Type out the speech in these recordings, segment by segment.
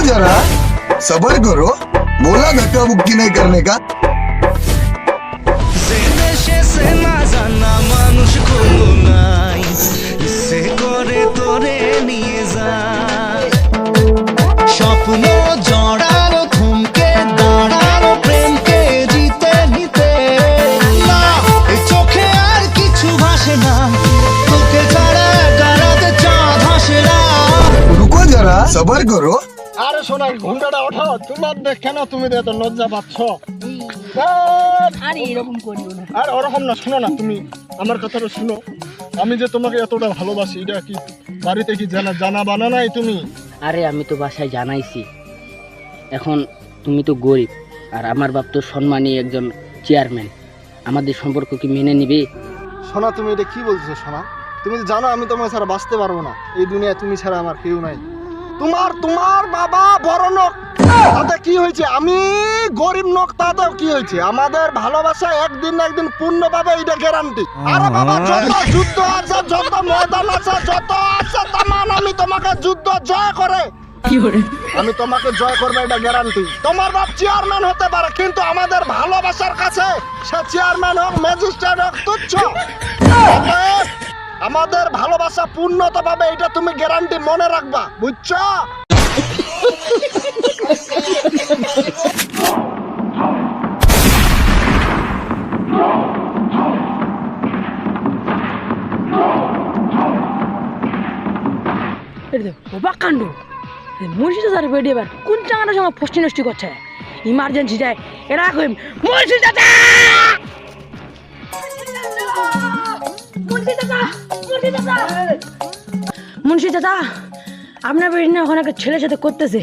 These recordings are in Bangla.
जरा सबर करो, बोला धक्का मुक्की नहीं करने का। দেশে সে না জানা মানুষ কোনো নাই, সে করে তোরে নিয়ে যায় স্বপ্ন জড়ানো থমকে দাঁড়ানো প্রেমকে জিতে নিতে না, এই চোখে আর কিছু ভাসে না, তোকে ছাড়া গারাতে চাঁদ হাসে না। रुको जरा सबर करो। আরে শোনা ঘুমটাটা ওঠো, তোমার দেখে না তুমি এত লজ্জা পাচ্ছ। আরে এরকম করিও না। আর ওরকম না, শোনো না, তুমি আমার কথাটা শুনো। আমি যে তোমাকে এতটা ভালোবাসি এটা কি বাড়িতে কি জানা বানা নাই তুমি? আরে আমি তো বাসায় জানাইছি, এখন তুমি তো গরিব আর আমার বাপ তো সম্মানী একজন চেয়ারম্যান, আমাদের সম্পর্ক কি মেনে নিবে? শোনা তুমি এটা কি বলছো শোনা? তুমি তো জানো আমি তোমার ছাড়া বাঁচতে পারবো না, এই দুনিয়ায় তুমি ছাড়া আমার কেউ নাই। তোমার বাবা বড় লোক, তাতে কি হয়েছে? আমি গরিব লোক, তাতেও কি হয়েছে? আমাদের ভালোবাসা একদিন না একদিন পূর্ণ পাবে, এটা গ্যারান্টি। আরে বাবা, যত যুদ্ধ আছে, যত ময়দান আছে, যত আছে তামান আমি তোমাকে যুদ্ধ জয় করে আমি তোমাকে জয় করবো, এটা গ্যারান্টি। তোমার বাপ চেয়ারম্যান হতে পারে, কিন্তু আমাদের ভালোবাসার কাছে সে চেয়ারম্যান হোক, ম্যাজিস্ট্রেট হোক, তুচ্ছ। অতএব আমাদের ভালোবাসা পূর্ণতা পাবে, এটা তুমি গ্যারান্টি মনে রাখবা, বুঝছো? অবাক কাণ্ড, মুন্সি চাচার বেডি এবার কোন চাঙাটার সঙ্গে ফষ্টি নষ্টি করছে, ইমার্জেন্সি যায় এরা কই মুন্সি চাচা, মুন্সি চাচা আপনার বেডি না ওখানে একটা ছেলের সাথে করতেছে।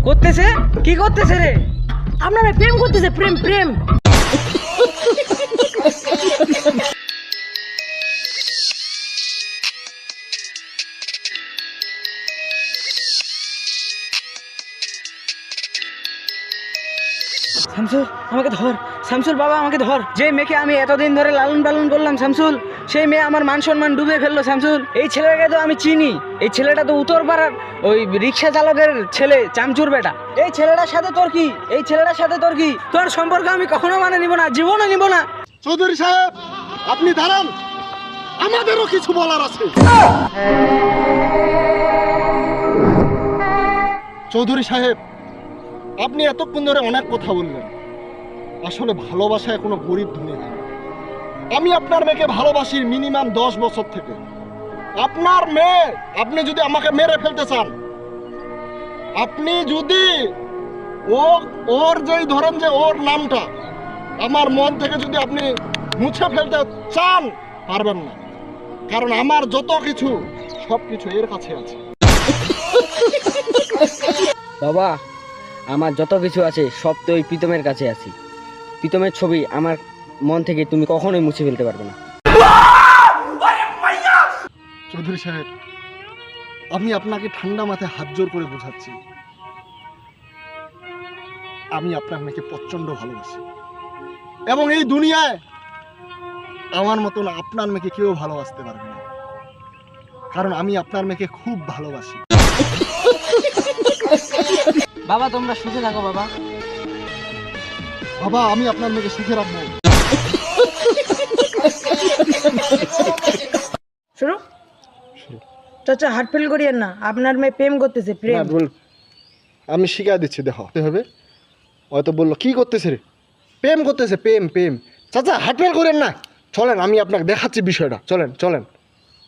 করতেছে? কি করতেছে রে? আপনারা প্রেম করতেছে, প্রেম প্রেম। শামসুল আমাকে ধর, শামসুল বাবা আমাকে ধর। যে মেয়েকে আমি এতদিন ধরে লালন পালন করলাম শামসুল, সেই মেয়ে আমার মান সম্মান ডুবে ফেললো শামসুল। এই ছেলেটাকে তো আমি চিনি, এই ছেলেটা তো উত্তরপাড়ার ওই রিক্সা চালকের ছেলে, চামচুর বেটা। এই ছেলেটার সাথে তোর কি? এই ছেলেটার সাথে তোর কি? তোর সম্পর্ক আমি কখনো মানে নিব না, জীবনও নিব না। চৌধুরী সাহেব আপনি দাঁড়ান, আমাদেরও কিছু বলার আছে। চৌধুরী সাহেব আপনি এতক্ষণ ধরে অনেক কথা বললেন, আসলে ভালোবাসায় কোনো গরিব ধনী হয় না। আমি আপনার মেয়েকে ভালোবাসি মিনিমাম 10 বছর থেকে। আপনার মেয়ে, আপনি যদি আমাকে মেরে ফেলতে চান, আপনি যদি ওর যেই ধরেন যে ওর নামটা আমার মন থেকে যদি আপনি মুছে ফেলতে চান, পারবেন না, কারণ আমার যত কিছু সব কিছু এর কাছে আছে। বাবা আমার যত কিছু আছে সব তো ওই প্রীতমের কাছে আছে, প্রীতমের ছবি আমার মন থেকে তুমি কখনোই মুছে ফেলতে পারবে না। চৌধুরী সাহেব আমি আপনাকে ঠান্ডা মাথায় হাত জোর করে বোঝাচ্ছি, আমি আপনার মেয়েকে প্রচন্ড ভালোবাসি, এবং এই দুনিয়ায় আমার মতন আপনার মেয়েকে কেউ ভালোবাসতে পারবে না, কারণ আমি আপনার মেয়েকে খুব ভালোবাসি। বাবা তোমরা সুখে থাকো বাবা। বাবা আমি আপনার মেয়েকে সুখে রাখবো। শুনো চাচা, হার্ট ফেল করিয়েন না, আপনার মেয়ে প্রেম করতেছে, প্রেম। আমি শিখাই দিচ্ছি, দেখো হবে। হয়তো বললো কি করতেছে রে, প্রেম করতেছে, প্রেম প্রেম। চাচা হাটফেল করেন না, চলেন আমি আপনাকে দেখাচ্ছি বিষয়টা, চলেন চলেন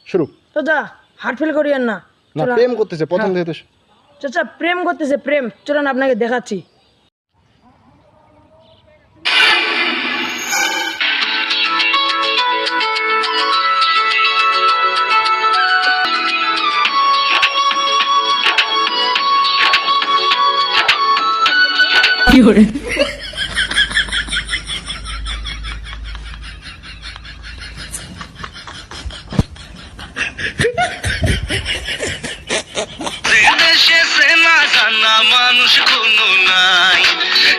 শুরু। চাচা হার্ট ফেল করিয়েন না, না প্রেম করতেছে প্রথম থেকে। চাচা প্রেম করতেছে, প্রেম, চলেন আপনাকে দেখাচ্ছি। কি করে দেশে সে না জানা মানুষ কোনো নাই, সে